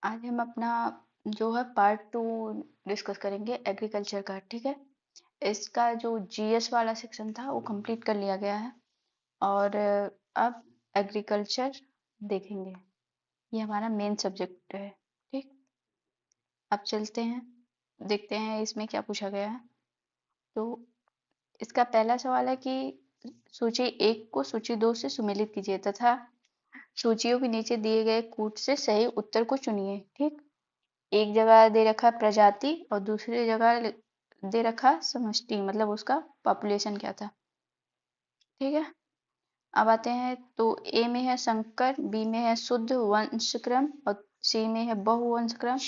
आज हम अपना जो है पार्ट 2 डिस्कस करेंगे एग्रीकल्चर का। ठीक है, इसका जो जीएस वाला सेक्शन था वो कंप्लीट कर लिया गया है और अब एग्रीकल्चर देखेंगे। ये हमारा मेन सब्जेक्ट है। ठीक, अब चलते हैं, देखते हैं इसमें क्या पूछा गया है। तो इसका पहला सवाल है कि सूची 1 को सूची 2 से सुमेलित कीजिए तथा सूचियों के नीचे दिए गए कूट से सही उत्तर को चुनिए। ठीक, एक जगह दे रखा प्रजाति और दूसरी जगह दे रखा समष्टि, मतलब उसका पॉपुलेशन क्या था। ठीक है, अब आते हैं तो ए में है संकर, बी में है शुद्ध वंशक्रम और सी में है बहुवंशक्रम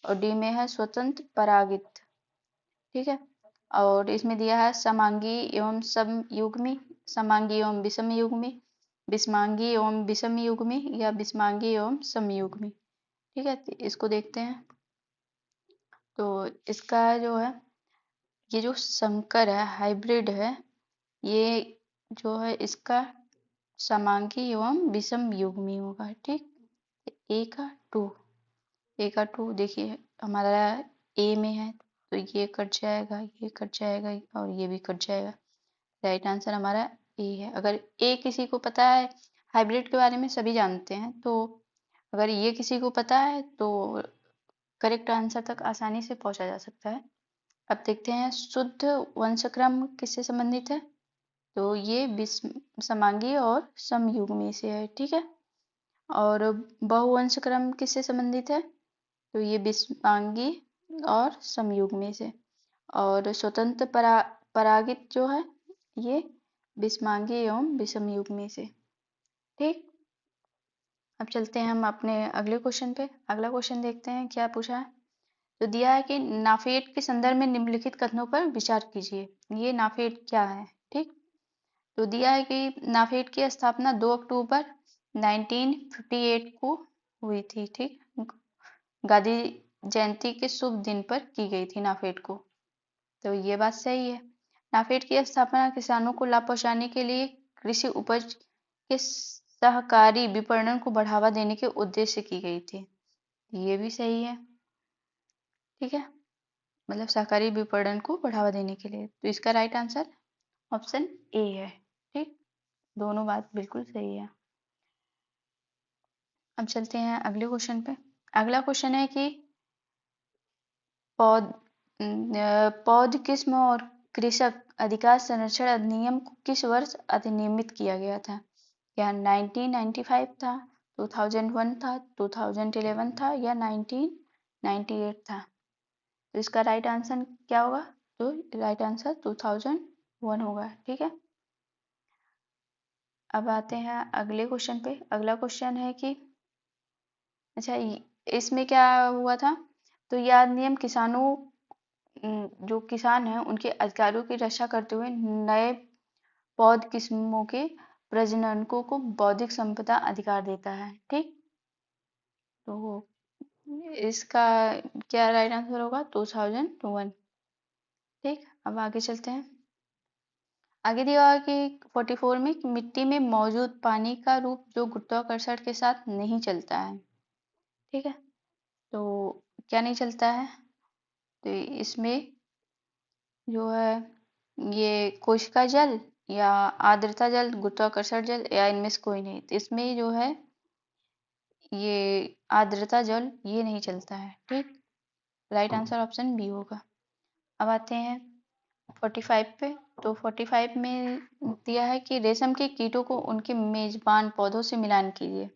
और डी में है स्वतंत्र परागित। ठीक है, और इसमें दिया है समांगी एवं समयुग्मी, समांगी एवं विषमयुग्मी, विषमांगी एवं विषमयुग्मी या विषमांगी एवं समयुग्मी। ठीक है, तो इसको देखते हैं। तो इसका जो है, ये जो संकर है, हाइब्रिड है, ये जो है इसका समांगी एवं विषम युग्मी होगा। ठीक, ए का टू, ए का टू देखिए हमारा ए में है तो ये कट जाएगा, ये कट जाएगा और ये भी कट जाएगा। राइट आंसर हमारा ए है। अगर ए किसी को पता है, हाइब्रिड के बारे में सभी जानते हैं, तो अगर ये किसी को पता है तो करेक्ट आंसर तक आसानी से पहुंचा जा सकता है। अब देखते हैं शुद्ध वंशक्रम किससे संबंधित है, तो ये समांगी और समयुग्मी से है। ठीक है, और बहुवंशक्रम किससे संबंधित है, तो ये विषमांगी और समयुग्मी से। और स्वतंत्र परागित जो है ये विषमांगी एवं विषमयुग्मी से। ठीक, अब चलते हैं हम अपने अगले क्वेश्चन पे। अगला क्वेश्चन देखते हैं क्या पूछा है। तो दिया है कि नाफेड के संदर्भ में निम्नलिखित कथनों पर विचार कीजिए। ये नाफेड क्या है। ठीक, तो दिया है कि नाफेड की स्थापना 2 अक्टूबर 1958 को हुई थी। ठीक, गांधी जयंती के शुभ दिन पर की गई थी नाफेड को, तो ये बात सही है। नाफेड की स्थापना किसानों को लाभ पहुंचाने के लिए कृषि उपज के सहकारी विपणन को बढ़ावा देने के उद्देश्य से की गई थी, ये भी सही है। ठीक है, मतलब सहकारी विपणन को बढ़ावा देने के लिए, तो इसका राइट आंसर ऑप्शन ए है। ठीक, दोनों बात बिल्कुल सही है। अब चलते हैं अगले क्वेश्चन पे। अगला क्वेश्चन है कि पौध पौध किस्म और कृषक अधिकार संरक्षण अधिनियम को किस वर्ष अधिनियमित किया गया था। क्या 1995 था, 2001 था, 2011 था या 1998 था। तो इसका राइट आंसर क्या होगा, तो राइट आंसर 2001 होगा। ठीक है, अब आते हैं अगले क्वेश्चन पे। अगला क्वेश्चन है कि अच्छा इसमें क्या हुआ था, तो यह अधिनियम किसानों जो किसान हैं उनके अधिकारों की रक्षा करते हुए नए पौध किस्मों के प्रजनकों को बौद्धिक संपदा अधिकार देता है। ठीक, तो इसका क्या राइट आंसर होगा, 2001। ठीक, अब आगे चलते हैं। आगे दिया हुआ कि 44 में कि मिट्टी में मौजूद पानी का रूप जो गुरुत्वाकर्षण के साथ नहीं चलता है। ठीक है, तो क्या नहीं चलता है, तो इसमें जो है ये कोशिका जल या आर्द्रता जल, गुरुत्वाकर्षण जल या इनमें से कोई नहीं। तो इसमें जो है ये आर्द्रता जल ये नहीं चलता है। ठीक, राइट आंसर ऑप्शन बी होगा। अब आते हैं 45 पे। तो 45 में दिया है कि रेशम के कीटों को उनके मेजबान पौधों से मिलान कीजिए।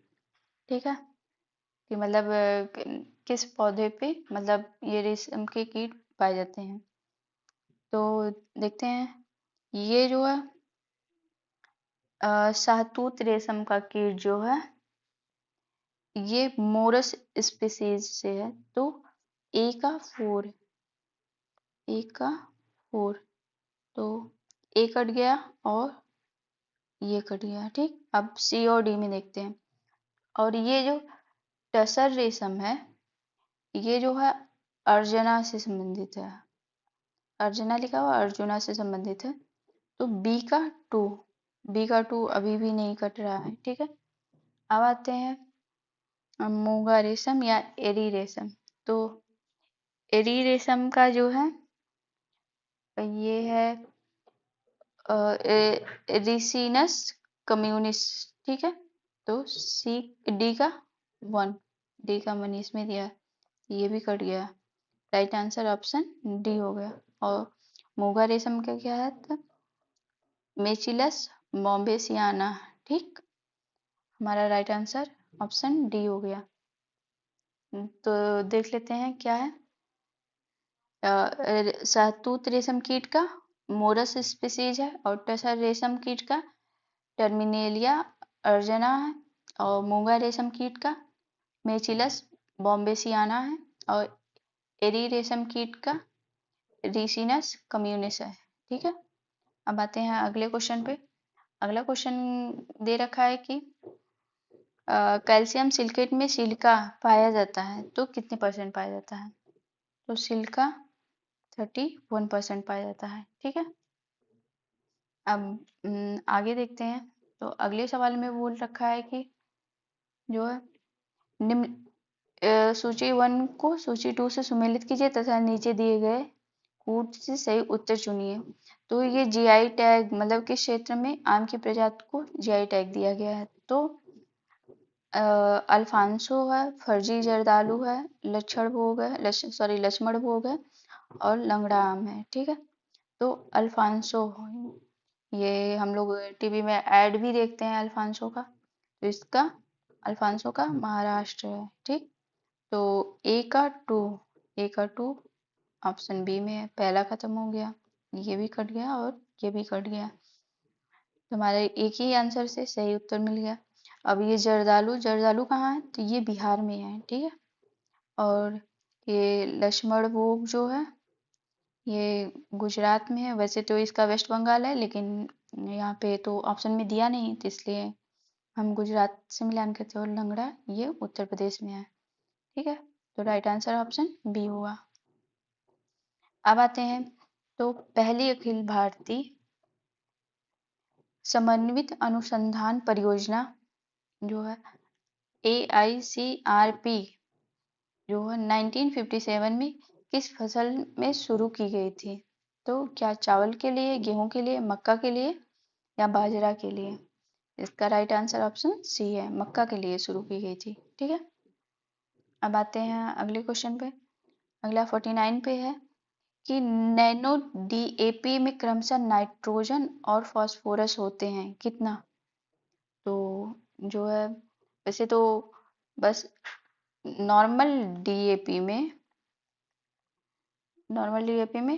ठीक है, कि मतलब किस पौधे पे मतलब ये रेशम के कीट पाए जाते हैं। तो देखते हैं, ये जो है शाहतूत रेशम का कीट जो है ये मोरस स्पीसीज से है। तो ए का 4, ए का 4, तो ए कट गया और ये कट गया। ठीक, अब सी और डी में देखते हैं। और ये जो टसर रेशम है ये जो है अर्जुना से संबंधित है। अर्जुना लिखा हुआ अर्जुना से संबंधित है। तो बी का 2, बी का 2 अभी भी नहीं कट रहा है। ठीक है, अब आते हैं मूंगा रेशम या एरी रेशम। तो एरी रेशम का जो है ये है रिसिनस कम्युनिस, ठीक है। तो सी डी का 1, डी का 1 इसमें दिया है, ये भी कट गया। राइट आंसर ऑप्शन डी हो गया। और मूंगा रेशम का क्या है तो मेचिलस बॉम्बेसियाना, ठीक। हमारा राइट आंसर ऑप्शन डी हो गया। तो देख लेते हैं क्या है। शहतूत रेशम कीट का मोरस स्पीसीज है, और टसर रेशम कीट का टर्मिनेलिया अर्जना है, और मूंगा रेशम कीट का मेचिलस बॉम्बेसियाना है, और एरी रेशम कीट का रिसिनस कम्युनिस है, ठीक है। अब आते हैं अगले क्वेश्चन पे। अगला क्वेश्चन दे रखा है कि कैल्शियम सिलिकेट में सिलिका पाया जाता है तो कितने परसेंट पाया जाता है। तो सिलिका 31% पाया जाता है, ठीक है। अब आगे देखते हैं। तो अगले सवाल में बोल रखा है कि जो है निम्न सूची 1 को सूची 2 से सुमेलित कीजिए तथा नीचे दिए गए कूट से सही उत्तर चुनिए। तो ये जीआई टैग मतलब किस क्षेत्र में आम की प्रजाति को जीआई टैग दिया गया है। तो अल्फांसो है, फर्जी जर्दालू है, लक्षण भोग है, सॉरी लक्ष्मण भोग है, और लंगड़ा आम है, ठीक है। तो अल्फांसो, ये हम लोग टीवी में ऐड भी देखते हैं अल्फांसो का। तो इसका अल्फांसो का महाराष्ट्र है, ठीक। तो ए का टू ऑप्शन बी में है। पहला खत्म हो गया, ये भी कट गया और ये भी कट गया। तो हमारे एक ही आंसर से सही उत्तर मिल गया। अब ये जर्दालू, जर्दालू कहाँ है तो ये बिहार में है, ठीक है। और ये लक्ष्मण भोग जो है ये गुजरात में है। वैसे तो इसका वेस्ट बंगाल है, लेकिन यहाँ पे तो ऑप्शन में दिया नहीं, तो इसलिए हम गुजरात से मिलान करते हैं। और लंगड़ा ये उत्तर प्रदेश में है, ठीक है। तो राइट आंसर ऑप्शन बी हुआ। अब आते हैं तो पहली अखिल भारतीय समन्वित अनुसंधान परियोजना जो है AICRP जो है 1957 में किस फसल में शुरू की गई थी। तो क्या चावल के लिए, गेहूं के लिए, मक्का के लिए या बाजरा के लिए। इसका राइट आंसर ऑप्शन सी है, मक्का के लिए शुरू की गई थी, ठीक है। अब आते हैं अगले क्वेश्चन पे। अगला 49 पे है कि नैनो डीएपी में क्रमशः नाइट्रोजन और फास्फोरस होते हैं कितना। तो जो है वैसे तो बस नॉर्मल डीएपी में, नॉर्मल डीएपी में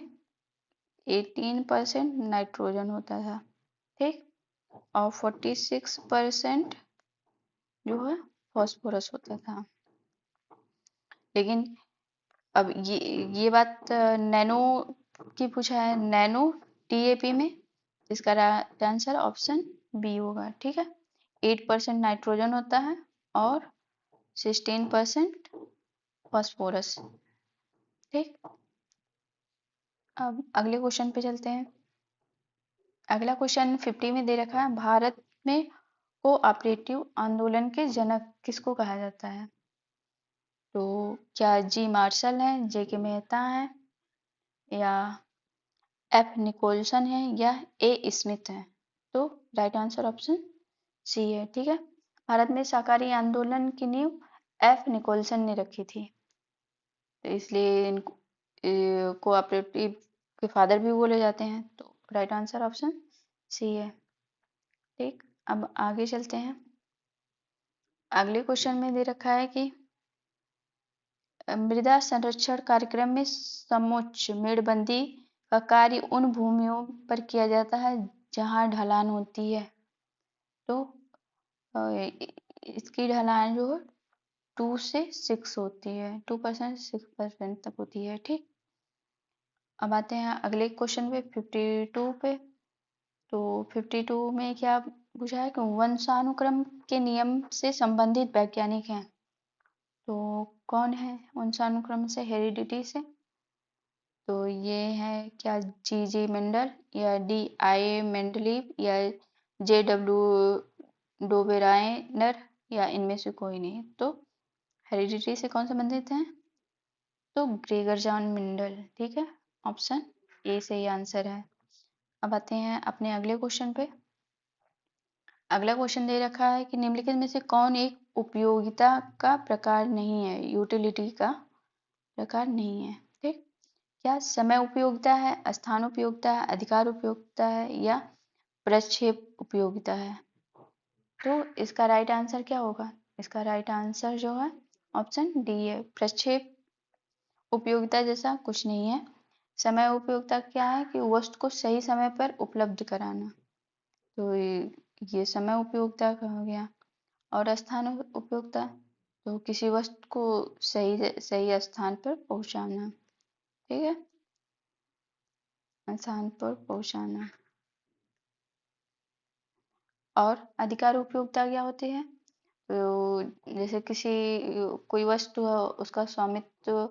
18% नाइट्रोजन होता था, ठीक। और 46% जो है फास्फोरस होता था। लेकिन अब ये बात नैनो की पूछा है, नैनो डीएपी में इसका आंसर ऑप्शन बी होगा, ठीक है। 8% नाइट्रोजन होता है और 16% फास्फोरस, ठीक। अब अगले क्वेश्चन पे चलते हैं। अगला क्वेश्चन 50 में दे रखा है भारत में कोऑपरेटिव आंदोलन के जनक किसको कहा जाता है। तो क्या जी मार्शल है, जे के मेहता है, या एफ निकोलसन है, या ए स्मिथ है। तो राइट आंसर ऑप्शन सी है, ठीक है। भारत में शाकाहारी आंदोलन की नींव एफ निकोलसन ने रखी थी, तो इसलिए इनको कोऑपरेटिव के फादर भी बोले जाते हैं। तो राइट आंसर ऑप्शन सी है, ठीक। अब आगे चलते हैं। अगले क्वेश्चन में दे रखा है कि मृदा संरक्षण कार्यक्रम में समोच्च मेड़बंदी का कार्य उन भूमियों पर किया जाता है जहां ढलान होती है। तो इसकी ढलान जो है 2 से 6 होती है, 2% 6% तक होती है, ठीक। अब आते हैं अगले क्वेश्चन पे 52 पे। तो 52 में क्या पूछा है कि वंशानुक्रम के नियम से संबंधित वैज्ञानिक हैं। तो कौन है वंशानुक्रम से, हेरिडिटी से। तो ये है क्या जी मेंडल, या DI मेंडलीव, या JW डोबेराइनर, या इनमें से कोई नहीं। तो हेरिडिटी से कौन संबंधित हैं? तो ग्रेगर जॉन मेंडल, ठीक है, ऑप्शन ए सही आंसर है। अब आते हैं अपने अगले क्वेश्चन पे। अगला क्वेश्चन दे रखा है कि निम्नलिखित में से कौन एक उपयोगिता का प्रकार नहीं है, यूटिलिटी का प्रकार नहीं है, ठीक। क्या समय उपयोगिता है, स्थान उपयोगिता है, अधिकार उपयोगिता है या प्रक्षेप उपयोगिता है? तो इसका राइट आंसर क्या होगा? इसका राइट आंसर जो है ऑप्शन डी है, प्रक्षेप उपयोगिता जैसा कुछ नहीं है। समय उपयोगिता क्या है कि वस्तु को सही समय पर उपलब्ध कराना, तो ये समय उपयोगिता का हो गया। और स्थान उपयोगिता, तो किसी वस्तु को सही सही स्थान पर पहुंचाना, ठीक है, स्थान पर पहुंचाना। और अधिकार उपयोगिता क्या होती है? तो जैसे किसी कोई वस्तु है उसका स्वामित्व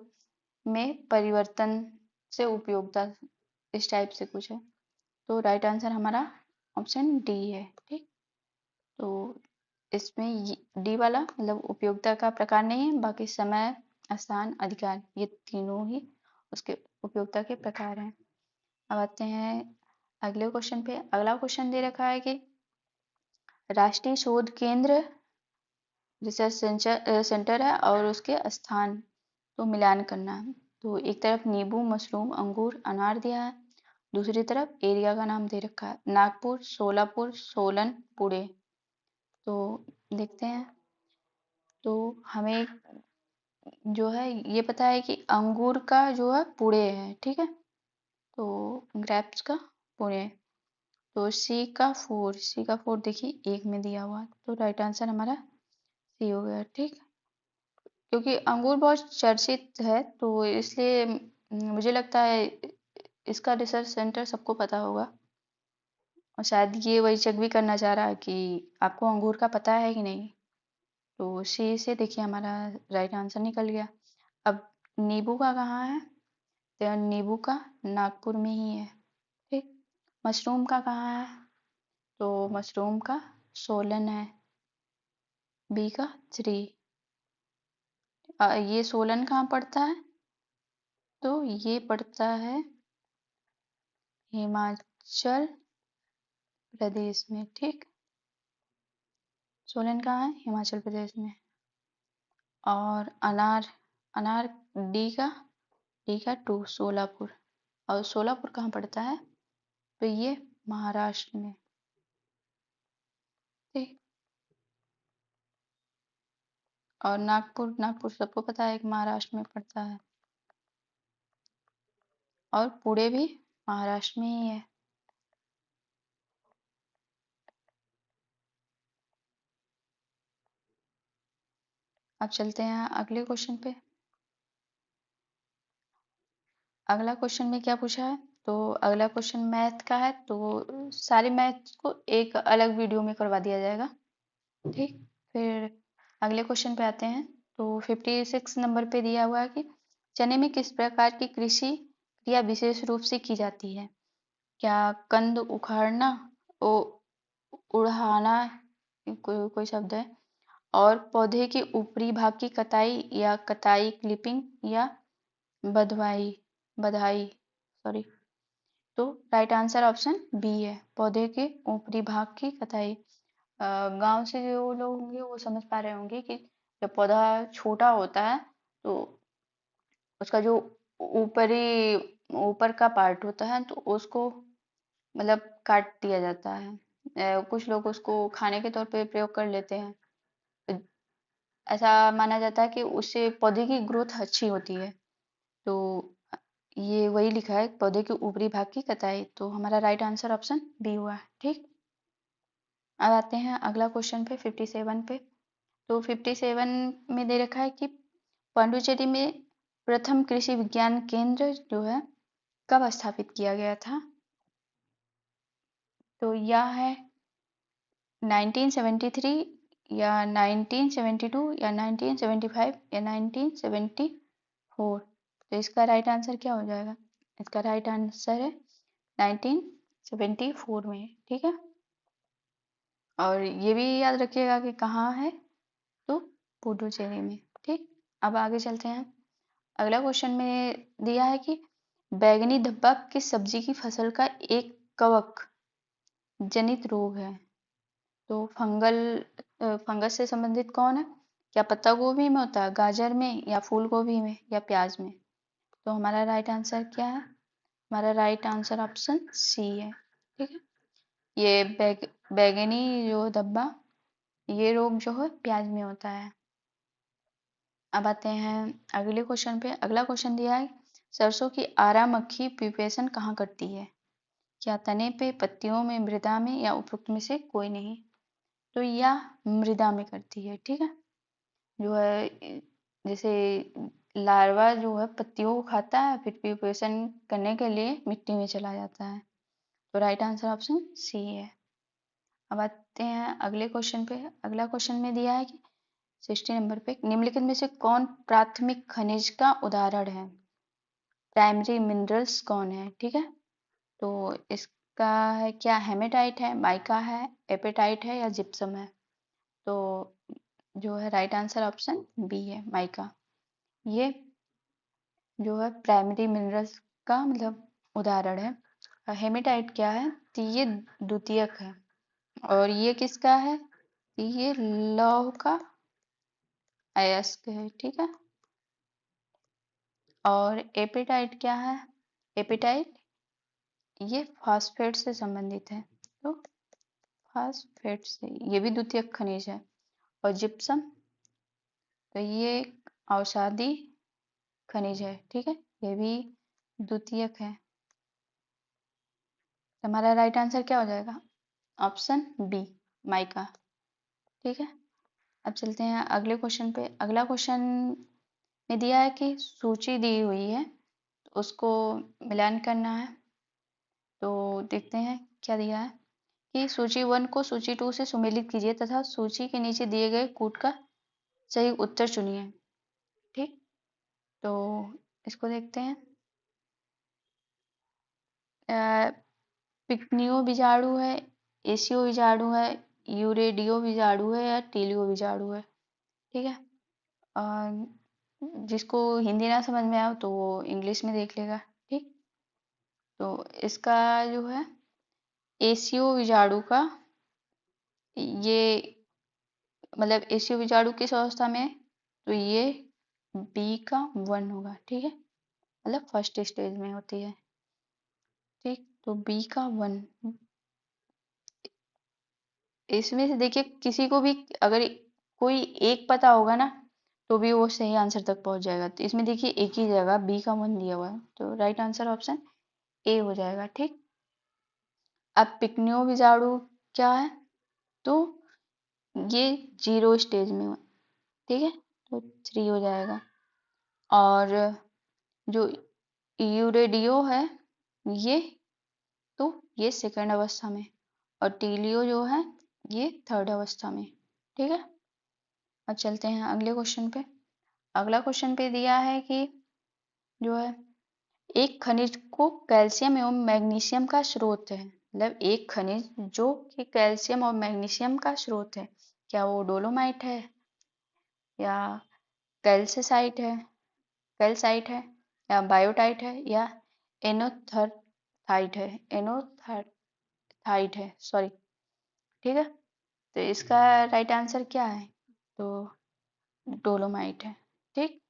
में परिवर्तन से उपयोगिता, इस टाइप से कुछ है। तो राइट आंसर हमारा ऑप्शन डी है, ठीक। तो इसमें डी वाला मतलब उपयोगिता का प्रकार नहीं है, बाकी समय, स्थान, अधिकार ये तीनों ही उसके उपयोगिता के प्रकार हैं। अब आते हैं अगले क्वेश्चन पे। अगला क्वेश्चन दे रखा है कि राष्ट्रीय शोध केंद्र रिसर्च सेंटर है और उसके स्थान तो मिलान करना है। तो एक तरफ नींबू, मशरूम, अंगूर, अनार दिया है, दूसरी तरफ एरिया का नाम दे रखा है, नागपुर, सोलापुर, सोलन, पुणे। तो देखते हैं। तो हमें जो है ये पता है कि अंगूर का जो है पुणे है, ठीक है, तो ग्रेप्स का पुणे। तो सी का फोर देखिए एक में दिया हुआ, तो राइट आंसर हमारा सी हो गया, ठीक। क्योंकि अंगूर बहुत चर्चित है तो इसलिए मुझे लगता है इसका रिसर्च सेंटर सबको पता होगा, और शायद ये वही चेक भी करना चाह रहा है कि आपको अंगूर का पता है कि नहीं। तो सी से देखिए हमारा राइट आंसर निकल गया। अब नींबू का कहाँ है? तो नींबू का नागपुर में ही है, ठीक। मशरूम का कहाँ है? तो मशरूम का सोलन है, बी का थ्री। ये सोलन कहाँ पड़ता है? तो ये पड़ता है हिमाचल प्रदेश में, ठीक। सोलन कहाँ है? हिमाचल प्रदेश में। और अनार, अनार डी का टू सोलापुर, और सोलापुर कहाँ पड़ता है? तो ये महाराष्ट्र में, ठीक। और नागपुर, नागपुर सबको पता है कि महाराष्ट्र में पड़ता है, और पुणे भी महाराष्ट्र में ही है। अब चलते हैं अगले क्वेश्चन पे। अगला क्वेश्चन में क्या पूछा है? तो अगला क्वेश्चन मैथ का है, तो सारे मैथ को एक अलग वीडियो में करवा दिया जाएगा, ठीक। फिर अगले क्वेश्चन पे आते हैं। तो 56 नंबर पे दिया हुआ है कि चने में किस प्रकार की कृषि क्रिया विशेष रूप से की जाती है? क्या कंद उखाड़ना, ओ उड़ाना, कोई शब्द है, और पौधे के ऊपरी भाग की कटाई, या कटाई क्लिपिंग, या बधवाई बधाई, सॉरी। तो राइट आंसर ऑप्शन बी है, पौधे के ऊपरी भाग की कटाई। गांव से जो लोग होंगे वो समझ पा रहे होंगे कि जब पौधा छोटा होता है तो उसका जो ऊपरी ऊपर का पार्ट होता है तो उसको मतलब काट दिया जाता है। कुछ लोग उसको खाने के तौर पे प्रयोग कर लेते हैं। अ, ऐसा माना जाता है कि उससे पौधे की ग्रोथ अच्छी होती है। तो ये वही लिखा है, पौधे के ऊपरी भाग की कटाई। तो हमारा राइट आंसर ऑप्शन बी हुआ, ठीक। अब आते हैं अगला क्वेश्चन पे 57 पे। तो 57 में दे रखा है कि पांडुचेरी में प्रथम कृषि विज्ञान केंद्र जो है कब स्थापित किया गया था? तो यह है 1973 या 1972 या 1975 या 1974। तो इसका राइट आंसर क्या हो जाएगा? इसका राइट आंसर है 1974 में, ठीक है। और ये भी याद रखिएगा कि कहाँ है, तो पुडुचेरी में, ठीक। ठीक, अब आगे चलते हैं। अगला क्वेश्चन में दिया है कि बैंगनी धब्बा किस सब्जी की फसल का एक कवक जनित रोग है। तो फंगस से संबंधित कौन है? क्या पत्ता गोभी में होता है, गाजर में, या फूल गोभी में, या प्याज में? तो हमारा राइट आंसर क्या है? हमारा राइट आंसर ऑप्शन सी है। ठीक है, ये बैंगनी जो धब्बा, ये रोग जो है प्याज में होता है। अब आते हैं अगले क्वेश्चन पे। अगला क्वेश्चन दिया है, सरसों की आरा मक्खी प्यूपेशन कहाँ करती है? क्या तने पे, पत्तियों में, मृदा में, या उपरोक्त में से कोई नहीं? तो यह मृदा में करती है। ठीक है, जो है जैसे लार्वा जो है पत्तियों को खाता है, फिर प्यूपेशन करने के लिए मिट्टी में चला जाता है। तो राइट आंसर ऑप्शन सी है। अब आते हैं अगले क्वेश्चन पे। अगला क्वेश्चन में दिया है कि 60 नंबर पे, निम्नलिखित में से कौन प्राथमिक खनिज का उदाहरण है? प्राइमरी मिनरल्स कौन है? ठीक है, तो इसका है क्या, हेमेटाइट है, माइका है, एपेटाइट है, या जिप्सम है? तो जो है राइट आंसर ऑप्शन बी है, माइका। ये जो है प्राइमरी मिनरल्स का मतलब उदाहरण है। हेमेटाइट क्या है? तो ये द्वितीयक है। और ये किसका है? तो ये लौह का अयस्क है। ठीक है, और एपेटाइट क्या है? एपेटाइट ये फास्फेट से संबंधित है। तो फास्फेट से, ये भी द्वितीयक खनिज है। और जिप्सम, तो ये एक औषधि खनिज है। ठीक है, ये भी द्वितीयक है। तो हमारा राइट आंसर क्या हो जाएगा? Option b, mica. ठीक है, अब चलते हैं अगले क्वेश्चन पे। अगला क्वेश्चन में दिया है कि सूची दी हुई है, तो उसको मिलान करना है। तो देखते हैं क्या दिया है कि सूची 1 को सूची 2 से सुमेलित कीजिए तथा सूची के नीचे दिए गए कूट का सही उत्तर चुनिए। ठीक, तो इसको देखते हैं। पिकनियो बीजाणु है, एसियो बीजाणु है, यूरेडियो बीजाणु है, या टीलियो बीजाणु है? ठीक है, जिसको हिंदी ना समझ में आए तो वो इंग्लिश में देख लेगा। ठीक, तो इसका जो है एसियो बीजाणु का, ये मतलब एसियो बीजाणु किस अवस्था में है? तो ये बी का 1 होगा। ठीक है, मतलब फर्स्ट स्टेज में होती है। ठीक, तो बी का 1। इसमें से देखिए किसी को भी अगर कोई एक पता होगा ना, तो भी वो सही आंसर तक पहुंच जाएगा। तो इसमें देखिए एक ही जगह बी का 1 दिया हुआ है, तो राइट आंसर ऑप्शन ए हो जाएगा। ठीक, अब पिकनियो बीजाणु क्या है? तो ये 0 स्टेज में है। ठीक है, तो 3 हो जाएगा। और जो यूरेडियो है, ये तो ये सेकंड अवस्था में, और टीलियो जो है ये थर्ड अवस्था में। ठीक है, अब चलते हैं अगले क्वेश्चन पे। अगला क्वेश्चन पे दिया है कि जो है एक खनिज को कैल्शियम एवं मैग्नीशियम का स्रोत है, मतलब एक खनिज जो कि कैल्शियम और मैग्नीशियम का स्रोत है, क्या वो डोलोमाइट है, या कैल्सिसाइट है, कैल्साइट है, या बायोटाइट है, या एनोथर्टाइट है, एनोथर्टाइट है, सॉरी। ठीक है, तो इसका राइट आंसर क्या है? तो डोलोमाइट है। ठीक,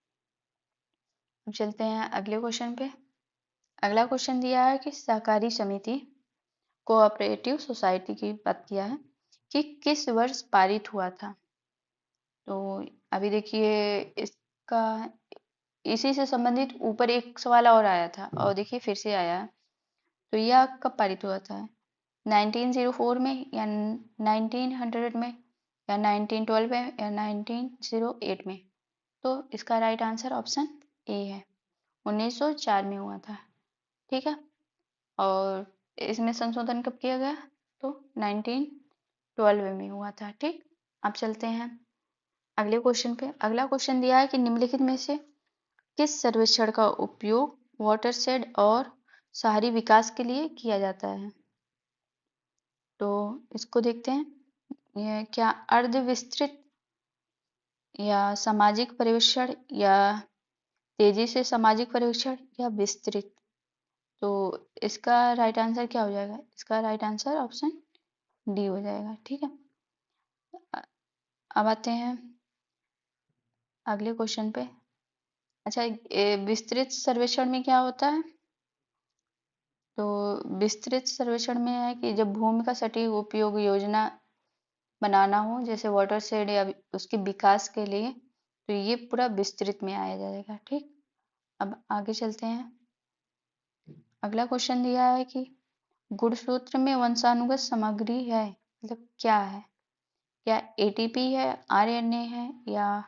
अब चलते हैं अगले क्वेश्चन पे। अगला क्वेश्चन दिया है कि सहकारी समिति, कोऑपरेटिव सोसाइटी की बात किया है कि किस वर्ष पारित हुआ था। तो अभी देखिए इसका, इसी से संबंधित ऊपर एक सवाल और आया था, और देखिए फिर से आया है। तो यह कब पारित हुआ था? 1904 में, या 1900 में, या 1912 में, या 1908 में? तो इसका राइट आंसर ऑप्शन ए है, 1904 में हुआ था। ठीक है, और इसमें संशोधन कब किया गया? तो 1912 में हुआ था। ठीक, अब चलते हैं अगले क्वेश्चन पे। अगला क्वेश्चन दिया है कि निम्नलिखित में से किस सर्वेक्षण का उपयोग वाटरशेड और शहरी विकास के लिए किया जाता है? तो इसको देखते हैं। यह क्या अर्ध विस्तृत या सामाजिक पर्यवेक्षण, या तेजी से सामाजिक पर्यवेक्षण, या विस्तृत। तो इसका राइट आंसर क्या हो जाएगा? इसका राइट आंसर ऑप्शन डी हो जाएगा। ठीक है, अब आते हैं अगले क्वेश्चन पे। अच्छा, विस्तृत सर्वेक्षण में क्या होता है? तो विस्तृत सर्वेक्षण में है कि जब भूमि का सटीक उपयोग योजना बनाना हो, जैसे वाटरशेड या उसके विकास के लिए, तो ये पूरा विस्तृत में आया जाएगा। ठीक, अब आगे चलते हैं। अगला क्वेश्चन दिया है कि गुणसूत्र में वंशानुगत सामग्री है, मतलब क्या है? क्या एटीपी है, आरएनए है, या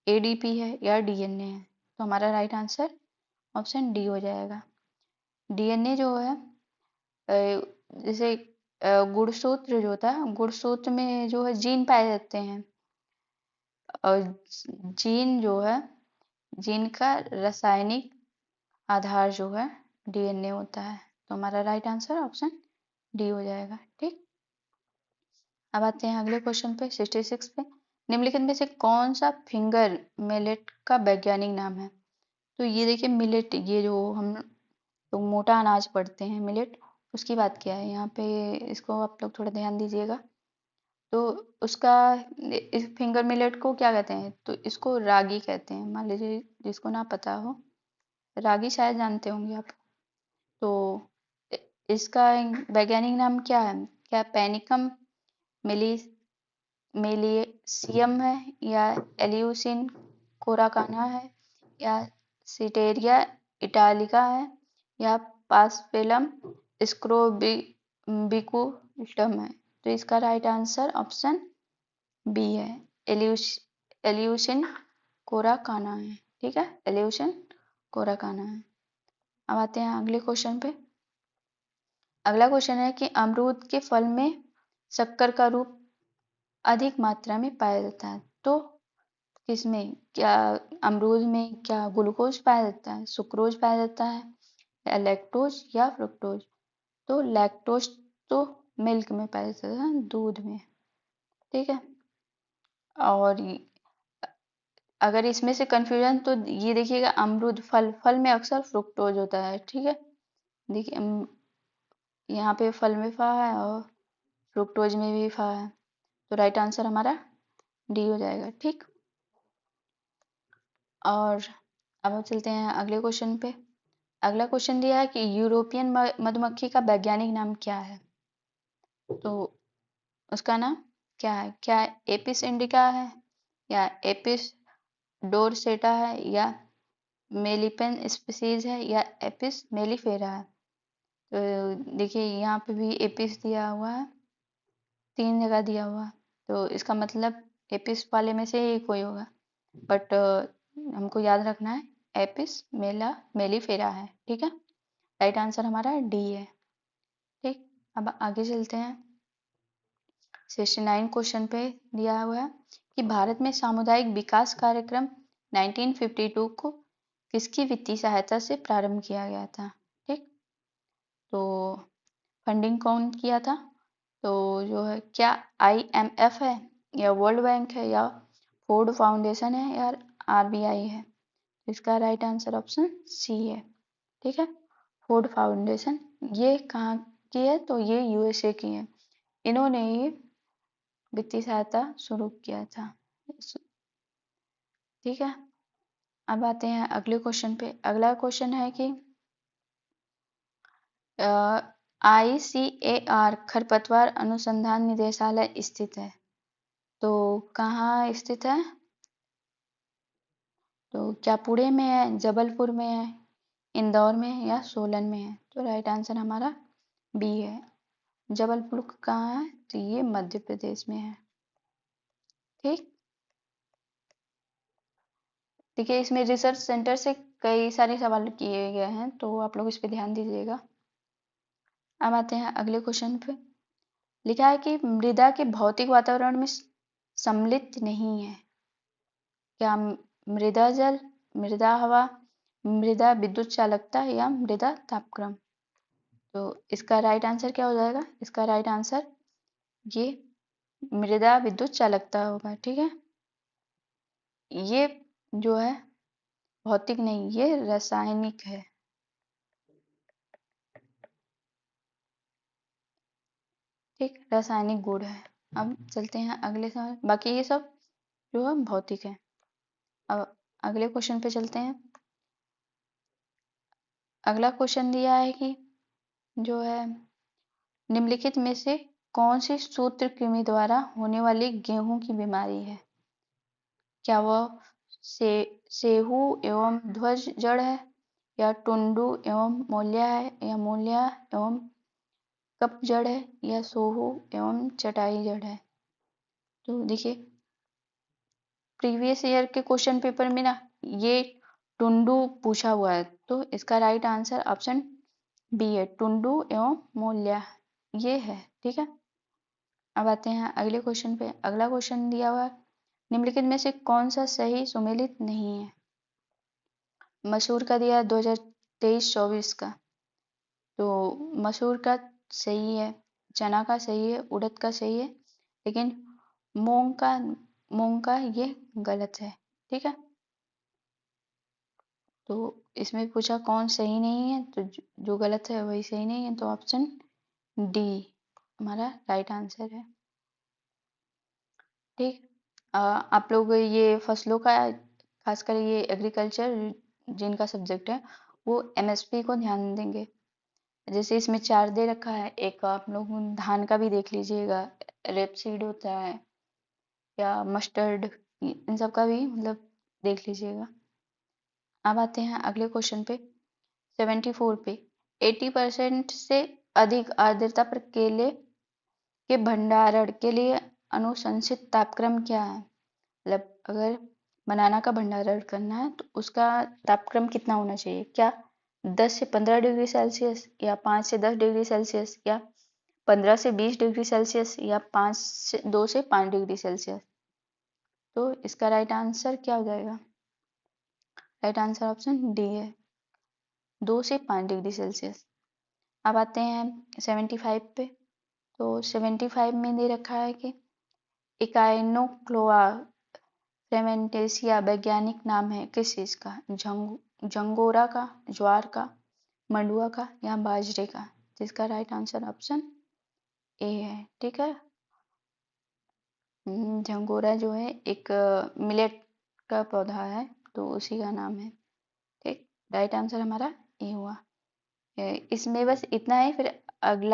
एडीपी है, या डीएनए है? तो हमारा राइट आंसर ऑप्शन डी हो जाएगा। डीएनए जो है, जैसे गुणसूत्र जो होता है, गुणसूत्र में जो है जीन पाए जाते हैं, और जीन जो है, जीन का रासायनिक आधार जो है डीएनए होता है। तो हमारा राइट आंसर ऑप्शन डी हो जाएगा। ठीक, अब आते हैं अगले क्वेश्चन पे, 66 पे। निम्नलिखित में से कौन सा फिंगर मिलेट का वैज्ञानिक नाम है? तो ये देखिए, मिलेट, ये जो हम लोग मोटा अनाज पढ़ते हैं मिलेट, उसकी बात किया है यहाँ पे। इसको आप लोग थोड़ा ध्यान दीजिएगा। तो उसका, इस फिंगर मिलेट को क्या कहते हैं? तो इसको रागी कहते हैं। मान लीजिए जिसको ना पता हो, रागी शायद जानते होंगे आप। तो इसका वैज्ञानिक नाम क्या है? क्या पैनिकम मिली मेलिसियम है, या एल्यूसिन कोराकाना है, या सिटेरिया इटालिका है, या पास्पेलम स्क्रोबिकुलम है? तो इसका राइट आंसर ऑप्शन बी है, एल्यूस एल्यूसिन कोराकाना है। ठीक है, एल्यूसिन कोराकाना है। अब आते हैं अगले क्वेश्चन पे। अगला क्वेश्चन है कि अमरूद के फल में शक्कर का रूप अधिक मात्रा में पाया जाता है। तो किसमें? क्या अमरूद में क्या ग्लूकोज पाया जाता है, सुक्रोज पाया जाता है, या लैक्टोज, या फ्रुक्टोज? तो लैक्टोज तो मिल्क में पाया जाता है, दूध में। ठीक है, और अगर इसमें से कंफ्यूजन, तो ये देखिएगा, अमरूद फल, फल में अक्सर फ्रुक्टोज होता है। ठीक है, देखिए यहाँ पे फल में फा है और फ्रुक्टोज में भी फा है, तो राइट आंसर हमारा डी हो जाएगा। ठीक, और अब हम चलते हैं अगले क्वेश्चन पे। अगला क्वेश्चन दिया है कि यूरोपियन मधुमक्खी का वैज्ञानिक नाम क्या है? तो उसका नाम क्या है? क्या एपिस इंडिका है, या एपिस डोरसेटा है, या मेलिपेन स्पीसीज है, या एपिस मेलिफेरा है? तो देखिए यहाँ पे भी एपिस दिया हुआ है, 3 जगह दिया हुआ है, तो इसका मतलब एपिस वाले में से ही कोई होगा। बट हमको याद रखना है, एपिस मेलिफेरा है। ठीक है, राइट आंसर हमारा डी है। ठीक, अब आगे चलते हैं। 69 क्वेश्चन पे दिया हुआ है कि भारत में सामुदायिक विकास कार्यक्रम 1952 को किसकी वित्तीय सहायता से प्रारंभ किया गया था? ठीक, तो फंडिंग कौन किया था? तो जो है, क्या IMF है, या वर्ल्ड बैंक है, या फोर्ड फाउंडेशन है, या RBI है? इसका राइट आंसर ऑप्शन सी है। ठीक है, फोर्ड फाउंडेशन। ये कहाँ की है? तो ये USA की है। इन्होंने ये वित्तीय सहायता शुरू किया था। ठीक है, अब आते हैं अगले क्वेश्चन पे। अगला क्वेश्चन है कि ICAR खरपतवार अनुसंधान निदेशालय स्थित है। तो कहाँ स्थित है? तो क्या पुणे में है, जबलपुर में है, इंदौर में है, या सोलन में है? तो राइट आंसर हमारा बी है, जबलपुर कहाँ है? तो ये मध्य प्रदेश में है। ठीक, देखिए इसमें रिसर्च सेंटर से कई सारे सवाल किए गए हैं, तो आप लोग इस पे ध्यान दीजिएगा। अब आते हैं अगले क्वेश्चन पे। लिखा है कि मृदा के भौतिक वातावरण में सम्मिलित नहीं है। क्या मृदा जल, मृदा हवा, मृदा विद्युत चालकता, या मृदा तापक्रम? तो इसका राइट आंसर क्या हो जाएगा? इसका राइट आंसर ये मृदा विद्युत चालकता होगा। ठीक है, ये जो है भौतिक नहीं, ये रासायनिक है। ठीक, रासायनिक गुण है। अब चलते हैं अगले सवाल, बाकी ये सब जो है भौतिक है। अब अगले क्वेश्चन पे चलते हैं। अगला क्वेश्चन दिया है कि जो है निम्नलिखित में से कौन सी सूत्रकृमि द्वारा होने वाली गेहूं की बीमारी है? क्या वह सेहू एवं ध्वज जड़ है, या टुंडू एवं मोलिया है, या मोलिया एवं कप जड़ है, या सोहू एवं चटाई जड़ है? तो देखिए प्रीवियस ईयर के क्वेश्चन पेपर में ना ये टुंडू पूछा हुआ है, तो इसका राइट आंसर ऑप्शन बी है, टुंडू एवं मोलिया ये है। ठीक है, अब आते हैं अगले क्वेश्चन पे। अगला क्वेश्चन दिया हुआ है निम्नलिखित में से कौन सा सही सुमेलित नहीं है? मसूर का दिया 2023-24 का, तो मसूर का सही है, चना का सही है, उड़द का सही है, लेकिन मूंग का ये गलत है। ठीक है, तो इसमें पूछा कौन सही नहीं है, तो जो गलत है वही सही नहीं है, तो ऑप्शन डी हमारा राइट आंसर है। ठीक, आप लोग ये फसलों का, खासकर ये एग्रीकल्चर जिनका सब्जेक्ट है वो एमएसपी को ध्यान देंगे। जैसे इसमें 4 दे रखा है, एक आप लोग धान का भी देख लीजिएगा, रेपसीड होता है या मस्टर्ड, इन सब का भी मतलब देख लीजिएगा। अब आते हैं अगले क्वेश्चन पे 74 पे। 80% से अधिक आर्द्रता पर केले के भंडारण के लिए अनुशंसित तापक्रम क्या है? मतलब अगर बनाना का भंडारण करना है तो उसका तापक्रम कितना होना चाहिए? क्या 10 से 15 डिग्री सेल्सियस, या 5 से 10 डिग्री सेल्सियस, या 15 से 20 डिग्री सेल्सियस, या 2 से 5 डिग्री सेल्सियस? तो इसका राइट आंसर क्या हो जाएगा? राइट आंसर ऑप्शन डी है, 2 से 5 डिग्री सेल्सियस। अब आते हैं 75 पे। तो 75 में दे रखा है कि इकाइनोक्लोआ फ्रेमेंटेसिया वैज्ञानिक नाम है किस चीज का? झंगोरा का, ज्वार का, मंडुआ का, या बाजरे का? जिसका राइट आंसर ऑप्शन ए है। ठीक है, झंगोरा जो है एक मिलेट का पौधा है, तो उसी का नाम है। ठीक, राइट आंसर हमारा ए हुआ। इसमें बस इतना है, फिर अगला